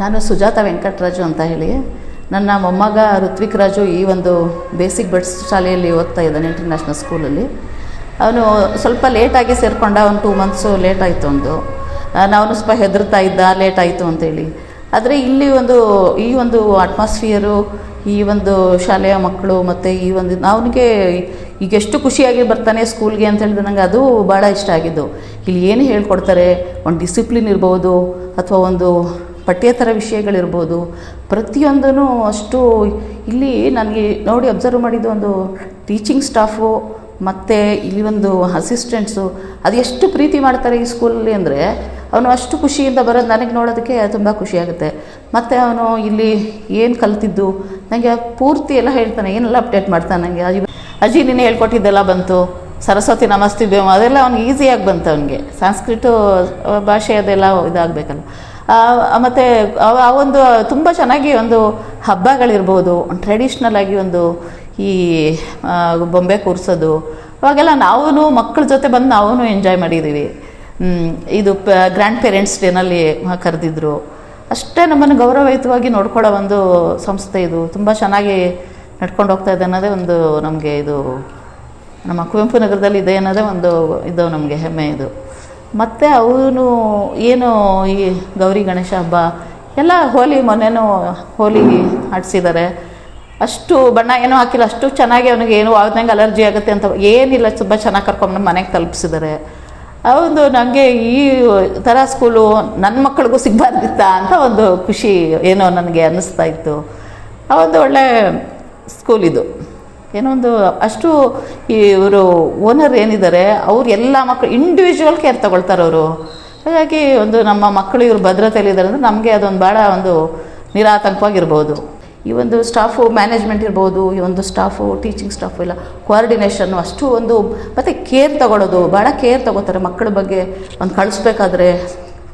ನಾನು ಸುಜಾತ ವೆಂಕಟರಾಜು ಅಂತ ಹೇಳಿ, ನನ್ನ ಮೊಮ್ಮಗ ಋತ್ವಿಕ್ ರಾಜು ಈ ಒಂದು ಬೇಸಿಕ್ ಬಡ್ಸ್ ಶಾಲೆಯಲ್ಲಿ ಓದ್ತಾ ಇದ್ದಾನೆ, ಇಂಟರ್ನ್ಯಾಷನಲ್ ಸ್ಕೂಲಲ್ಲಿ. ಅವನು ಸ್ವಲ್ಪ ಲೇಟಾಗಿ ಸೇರಿಕೊಂಡ, ಒಂದು 2 ಮಂತ್ಸು ಲೇಟ್ ಆಯಿತು. ಅವನು ಸ್ವಲ್ಪ ಹೆದರ್ತಾ ಇದ್ದ, ಲೇಟ್ ಆಯಿತು ಅಂತೇಳಿ. ಆದರೆ ಇಲ್ಲಿ ಈ ಒಂದು ಅಟ್ಮಾಸ್ಫಿಯರು, ಈ ಒಂದು ಶಾಲೆಯ ಮಕ್ಕಳು ಮತ್ತು ಈ ಒಂದು ಅವನಿಗೆ ಈಗ ಎಷ್ಟು ಖುಷಿಯಾಗಿ ಬರ್ತಾನೆ ಸ್ಕೂಲ್ಗೆ ಅಂತ ಹೇಳಿದ್ರೆ ನನಗೆ ಅದು ಭಾಳ ಇಷ್ಟ ಆಗಿದ್ದು. ಇಲ್ಲಿ ಏನು ಹೇಳ್ಕೊಡ್ತಾರೆ, ಒಂದು ಡಿಸಿಪ್ಲಿನ್ ಇರ್ಬೋದು ಅಥವಾ ಒಂದು ಪಠ್ಯೇತರ ವಿಷಯಗಳಿರ್ಬೋದು, ಪ್ರತಿಯೊಂದೂ ಅಷ್ಟು ಇಲ್ಲಿ ನನಗೆ ನೋಡಿ ಅಬ್ಸರ್ವ್ ಮಾಡಿದ್ದು ಒಂದು ಟೀಚಿಂಗ್ ಸ್ಟಾಫು ಮತ್ತು ಇಲ್ಲಿ ಒಂದು ಅಸಿಸ್ಟೆಂಟ್ಸು ಅದು ಎಷ್ಟು ಪ್ರೀತಿ ಮಾಡ್ತಾರೆ ಈ ಸ್ಕೂಲಲ್ಲಿ ಅಂದರೆ, ಅವನು ಅಷ್ಟು ಖುಷಿಯಿಂದ ಬರೋದು ನನಗೆ ನೋಡೋದಕ್ಕೆ ತುಂಬ ಖುಷಿಯಾಗುತ್ತೆ. ಮತ್ತು ಅವನು ಇಲ್ಲಿ ಏನು ಕಲ್ತಿದ್ದು ನನಗೆ ಪೂರ್ತಿ ಎಲ್ಲ ಹೇಳ್ತಾನೆ, ಏನೆಲ್ಲ ಅಪ್ಡೇಟ್ ಮಾಡ್ತಾನೆ. ನನಗೆ ಅಜ್ಜಿ ನೀನು ಹೇಳ್ಕೊಟ್ಟಿದ್ದೆಲ್ಲ ಬಂತು, ಸರಸ್ವತಿ ನಮಸ್ತಿದ್ದೇವೆ ಅದೆಲ್ಲ ಅವ್ನಿಗೆ ಈಸಿಯಾಗಿ ಬಂತು. ಅವನಿಗೆ ಸಂಸ್ಕೃತ ಭಾಷೆ ಅದೆಲ್ಲ ಇದಾಗಬೇಕಲ್ಲ. ಮತ್ತು ಆ ಒಂದು ತುಂಬ ಚೆನ್ನಾಗಿ ಒಂದು ಹಬ್ಬಗಳಿರ್ಬೋದು, ಟ್ರೆಡಿಷ್ನಲ್ ಆಗಿ ಒಂದು ಈ ಬೊಂಬೆ ಕೂರಿಸೋದು, ಅವಾಗೆಲ್ಲ ನಾವು ಮಕ್ಕಳ ಜೊತೆ ಬಂದು ನಾವು ಎಂಜಾಯ್ ಮಾಡಿದ್ದೀವಿ. ಇದು ಗ್ರ್ಯಾಂಡ್ ಪೇರೆಂಟ್ಸ್ ಡೇನಲ್ಲಿ ಕರೆದಿದ್ರು. ಅಷ್ಟೇ ನಮ್ಮನ್ನು ಗೌರವಯುತವಾಗಿ ನೋಡ್ಕೊಳ್ಳೋ ಒಂದು ಸಂಸ್ಥೆ ಇದು. ತುಂಬ ಚೆನ್ನಾಗಿ ನಡ್ಕೊಂಡು ಹೋಗ್ತಾ ಇದೆ ಅನ್ನೋದೇ ಒಂದು ನಮಗೆ ಇದು ನಮ್ಮ ಕುವೆಂಪು ನಗರದಲ್ಲಿ ಇದೆ ಅನ್ನೋದೇ ಒಂದು ಇದು ನಮಗೆ ಹೆಮ್ಮೆ ಇದು. ಮತ್ತು ಅವನು ಏನು ಈ ಗೌರಿ ಗಣೇಶ ಹಬ್ಬ ಎಲ್ಲ ಮೊನ್ನೆನೂ ಹೋಲಿ ಆಡಿಸಿದ್ದಾರೆ. ಅಷ್ಟು ಬಣ್ಣ ಏನೂ ಹಾಕಿಲ್ಲ, ಅಷ್ಟು ಚೆನ್ನಾಗಿ ಅವನಿಗೆ ಏನು ಆವ್ದಂಗೆ ಅಲರ್ಜಿ ಆಗುತ್ತೆ ಅಂತ ಏನಿಲ್ಲ, ತುಂಬ ಚೆನ್ನಾಗಿ ಕರ್ಕೊಂಡು ಮನೆಗೆ ತಲುಪಿಸಿದ್ದಾರೆ. ಒಂದು ನನಗೆ ಈ ಥರ ಸ್ಕೂಲು ನನ್ನ ಮಕ್ಕಳಿಗೂ ಸಿಗಬಾರ್ದಿತ್ತಾ ಅಂತ ಒಂದು ಖುಷಿ ಏನೋ ನನಗೆ ಅನ್ನಿಸ್ತಾ ಇತ್ತು. ಆ ಒಂದು ಒಳ್ಳೆ ಸ್ಕೂಲ್ ಇದು. ಏನೋ ಒಂದು ಅಷ್ಟು ಇವರು ಓನರ್ ಏನಿದ್ದಾರೆ ಅವ್ರು ಎಲ್ಲ ಮಕ್ಕಳು ಇಂಡಿವಿಜುವಲ್ ಕೇರ್ ತಗೊಳ್ತಾರೆ ಅವರು. ಹಾಗಾಗಿ ಒಂದು ನಮ್ಮ ಮಕ್ಕಳು ಇವರು ಭದ್ರತೆಯಲ್ಲಿದ್ದಾರೆ ಅಂದರೆ ನಮಗೆ ಅದೊಂದು ಭಾಳ ಒಂದು ನಿರಾತಂಕವಾಗಿರ್ಬೋದು. ಈ ಒಂದು ಸ್ಟಾಫು ಮ್ಯಾನೇಜ್ಮೆಂಟ್ ಇರ್ಬೋದು, ಈ ಒಂದು ಸ್ಟಾಫು ಟೀಚಿಂಗ್ ಸ್ಟಾಫು ಎಲ್ಲ ಕೋಆರ್ಡಿನೇಷನ್ನು ಅಷ್ಟು ಒಂದು ಮತ್ತು ಕೇರ್ ತಗೊಳ್ಳೋದು, ಭಾಳ ಕೇರ್ ತಗೋತಾರೆ ಮಕ್ಕಳ ಬಗ್ಗೆ. ಒಂದು ಕಳಿಸ್ಬೇಕಾದ್ರೆ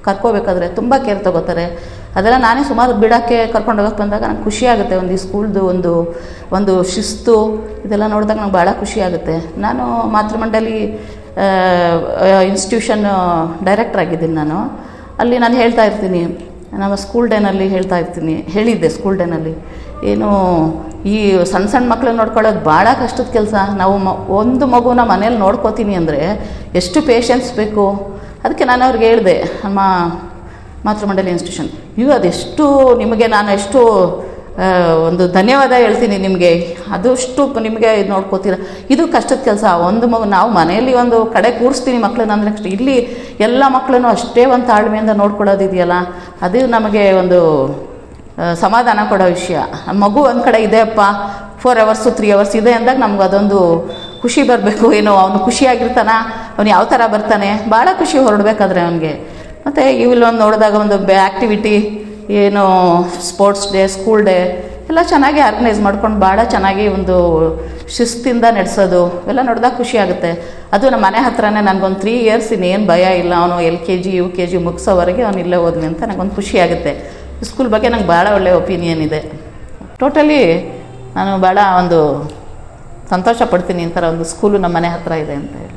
ಕರ್ಕೋಬೇಕಾದ್ರೆ ತುಂಬ ಕೇರ್ ತಗೋತಾರೆ. ಅದೆಲ್ಲ ನಾನೇ ಸುಮಾರು ಬಿಡೋಕ್ಕೆ ಕರ್ಕೊಂಡು ಹೋಗೋಕ್ಕೆ ಬಂದಾಗ ನಂಗೆ ಖುಷಿಯಾಗುತ್ತೆ. ಒಂದು ಈ ಸ್ಕೂಲ್ದು ಒಂದು ಶಿಸ್ತು ಇದೆಲ್ಲ ನೋಡಿದಾಗ ನಂಗೆ ಭಾಳ ಖುಷಿಯಾಗುತ್ತೆ. ನಾನು ಮಾತೃಮಂಡಲಿ ಇನ್ಸ್ಟಿಟ್ಯೂಷನ್ ಡೈರೆಕ್ಟರ್ ಆಗಿದ್ದೀನಿ. ಅಲ್ಲಿ ನಾನು ಹೇಳ್ತಾ ಇರ್ತೀನಿ, ನಮ್ಮ ಸ್ಕೂಲ್ ಡೇನಲ್ಲಿ ಹೇಳಿದ್ದೆ ಸ್ಕೂಲ್ ಡೇನಲ್ಲಿ, ಏನು ಈ ಸಣ್ಣ ಮಕ್ಕಳನ್ನ ನೋಡ್ಕೊಳ್ಳೋದು ಭಾಳ ಕಷ್ಟದ ಕೆಲಸ. ನಾವು ಒಂದು ಮಗುನ ಮನೇಲಿ ನೋಡ್ಕೋತೀನಿ ಅಂದರೆ ಎಷ್ಟು ಪೇಷನ್ಸ್ ಬೇಕು. ಅದಕ್ಕೆ ನಾನು ಅವ್ರಿಗೆ ಹೇಳಿದೆ, ನಮ್ಮ ಮಾತೃಮಂಡಲಿ ಇನ್ಸ್ಟಿಟ್ಯೂಷನ್ ಅದೆಷ್ಟು ನಿಮಗೆ ನಾನು ಎಷ್ಟು ಒಂದು ಧನ್ಯವಾದ ಹೇಳ್ತೀನಿ ನಿಮಗೆ. ಅದಷ್ಟು ನಿಮಗೆ ಇದು ನೋಡ್ಕೋತೀರ, ಇದು ಕಷ್ಟದ ಕೆಲಸ. ಒಂದು ಮಗು ನಾವು ಮನೆಯಲ್ಲಿ ಒಂದು ಕಡೆ ಕೂರಿಸ್ತೀನಿ ಮಕ್ಕಳನ್ನ ಅಂದರೆ ಕಷ್ಟ. ಇಲ್ಲಿ ಎಲ್ಲ ಮಕ್ಕಳನ್ನು ಅಷ್ಟೇ ಒಂದು ತಾಳ್ಮೆಯಿಂದ ನೋಡ್ಕೊಳ್ಳೋದಿದೆಯಲ್ಲ, ಅದು ನಮಗೆ ಒಂದು ಸಮಾಧಾನ ಕೊಡೋ ವಿಷಯ. ಮಗು ಒಂದು ಕಡೆ ಇದೆಯಪ್ಪ 4 hours 3 hours ಇದೆ ಅಂದಾಗ ನಮ್ಗೆ ಅದೊಂದು ಖುಷಿ ಬರಬೇಕು. ಏನೋ ಅವನು ಖುಷಿಯಾಗಿರ್ತಾನ, ಅವನು ಯಾವ ಥರ ಬರ್ತಾನೆ, ಭಾಳ ಖುಷಿ ಹೊರಡಬೇಕಾದ್ರೆ ಅವನಿಗೆ. ಮತ್ತು ಇಲ್ಲೊಂದು ನೋಡಿದಾಗ ಒಂದು ಆ್ಯಕ್ಟಿವಿಟಿ ಏನು ಸ್ಪೋರ್ಟ್ಸ್ ಡೇ, ಸ್ಕೂಲ್ ಡೇ ಎಲ್ಲ ಚೆನ್ನಾಗಿ ಆರ್ಗನೈಸ್ ಮಾಡ್ಕೊಂಡು ಭಾಳ ಚೆನ್ನಾಗಿ ಒಂದು ಶಿಸ್ತಿಂದ ನಡೆಸೋದು ಎಲ್ಲ ನೋಡಿದಾಗ ಖುಷಿ ಆಗುತ್ತೆ. ಅದು ನಮ್ಮ ಮನೆ ಹತ್ರನೇ ನನಗೊಂದು 3 years ಇನ್ನೇನು ಭಯ ಇಲ್ಲ. ಅವನು LKG UKG ಮುಗಿಸೋವರೆಗೆ ಅವನು ಇಲ್ಲೇ ಓದಲಿ ಅಂತ ನನಗೊಂದು ಖುಷಿ ಆಗುತ್ತೆ. ಸ್ಕೂಲ್ ಬಗ್ಗೆ ನಂಗೆ ಭಾಳ ಒಳ್ಳೆಯ ಒಪಿನಿಯನ್ ಇದೆ. ಟೋಟಲಿ ನಾನು ಭಾಳ ಒಂದು ಸಂತೋಷ ಪಡ್ತೀನಿ ಈ ಥರ ಒಂದು ಸ್ಕೂಲು ನಮ್ಮ ಮನೆ ಹತ್ರ ಇದೆ ಅಂತ ಹೇಳಿ.